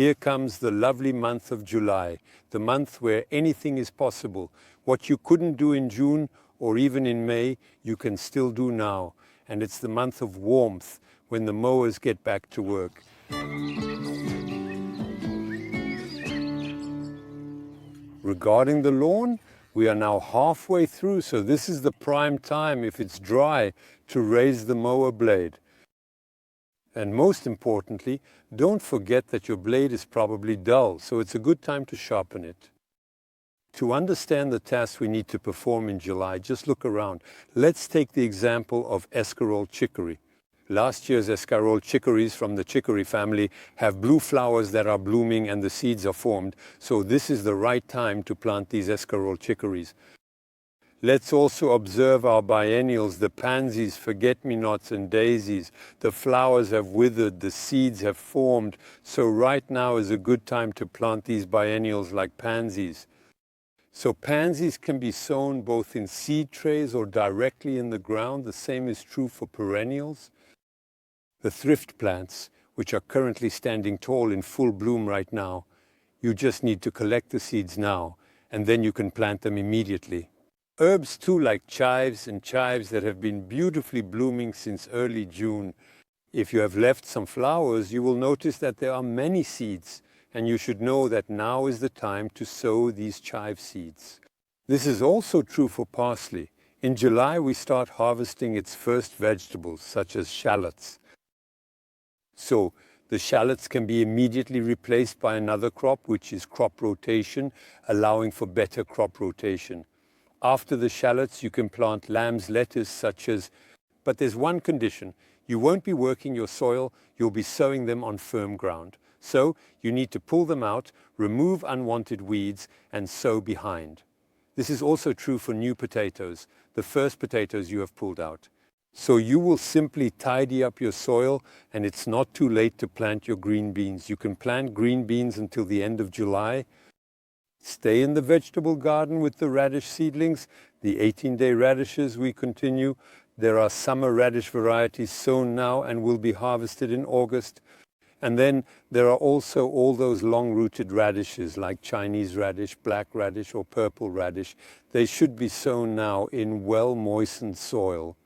Here comes the lovely month of July, the month where anything is possible. What you couldn't do in June or even in May, you can still do now. And it's the month of warmth, when the mowers get back to work. Regarding the lawn, we are now halfway through, so this is the prime time, if it's dry, to raise the mower blade. And most importantly, don't forget that your blade is probably dull, so it's a good time to sharpen it. To understand the tasks we need to perform in July, just look around. Let's take the example of escarole chicory. Last year's escarole chicories from the chicory family have blue flowers that are blooming and the seeds are formed, so this is the right time to plant these escarole chicories. Let's also observe our biennials, the pansies, forget-me-nots and daisies. The flowers have withered, the seeds have formed, so right now is a good time to plant these biennials like pansies. So pansies can be sown both in seed trays or directly in the ground. The same is true for perennials. The thrift plants, which are currently standing tall in full bloom right now, you just need to collect the seeds now, and then you can plant them immediately. Herbs too, like chives and chives that have been beautifully blooming since early June. If you have left some flowers, you will notice that there are many seeds, and you should know that now is the time to sow these chive seeds. This is also true for parsley. In July, we start harvesting its first vegetables, such as shallots. So the shallots can be immediately replaced by another crop, which is crop rotation, allowing for better crop rotation. After the shallots, you can plant lamb's lettuce but there's one condition. You won't be working your soil, you'll be sowing them on firm ground. So you need to pull them out, remove unwanted weeds, and sow behind. This is also true for new potatoes, the first potatoes you have pulled out. So you will simply tidy up your soil, and it's not too late to plant your green beans. You can plant green beans until the end of July. Stay in the vegetable garden with the radish seedlings, the 18-day radishes we continue. There are summer radish varieties sown now and will be harvested in August. And then there are also all those long-rooted radishes like Chinese radish, black radish or purple radish. They should be sown now in well-moistened soil.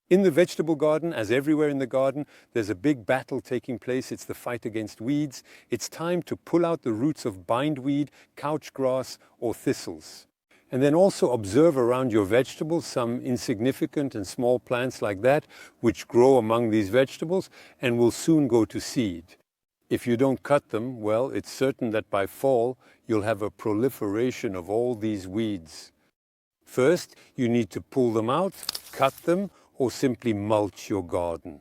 In the vegetable garden, as everywhere in the garden, there's a big battle taking place. It's the fight against weeds. It's time to pull out the roots of bindweed, couch grass, or thistles. And then also observe around your vegetables some insignificant and small plants like that, which grow among these vegetables and will soon go to seed. If you don't cut them, well, it's certain that by fall, you'll have a proliferation of all these weeds. First, you need to pull them out, cut them, or simply mulch your garden.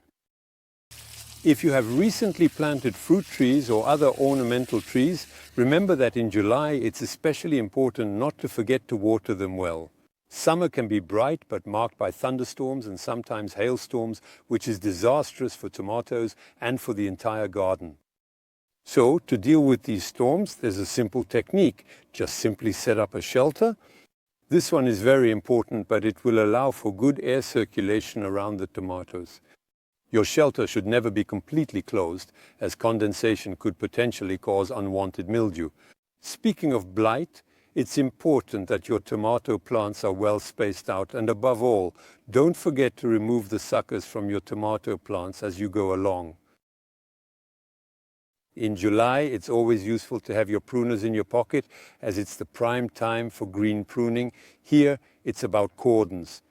If you have recently planted fruit trees or other ornamental trees, remember that in July it's especially important not to forget to water them well. Summer can be bright but marked by thunderstorms and sometimes hailstorms, which is disastrous for tomatoes and for the entire garden. So, to deal with these storms, there's a simple technique. Just simply set up a shelter. This one is very important, but it will allow for good air circulation around the tomatoes. Your shelter should never be completely closed, as condensation could potentially cause unwanted mildew. Speaking of blight, it's important that your tomato plants are well spaced out, and above all, don't forget to remove the suckers from your tomato plants as you go along. In July, it's always useful to have your pruners in your pocket, as it's the prime time for green pruning. Here, it's about cordons.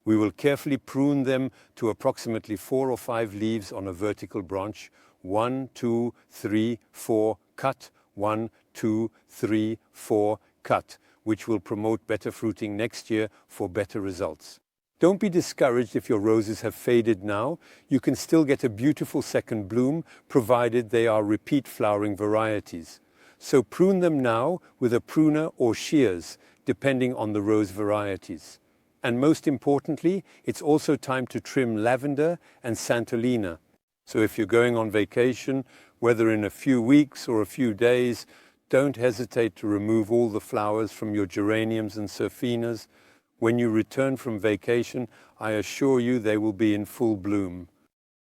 We will carefully prune them to approximately 4 or 5 leaves on a vertical branch. 1, 2, 3, 4, cut. 1, 2, 3, 4, cut, which will promote better fruiting next year for better results. Don't be discouraged if your roses have faded now. You can still get a beautiful second bloom, provided they are repeat flowering varieties. So prune them now with a pruner or shears, depending on the rose varieties. And most importantly, it's also time to trim lavender and santolina. So if you're going on vacation, whether in a few weeks or a few days, don't hesitate to remove all the flowers from your geraniums and surfinas. When you return from vacation, I assure you they will be in full bloom.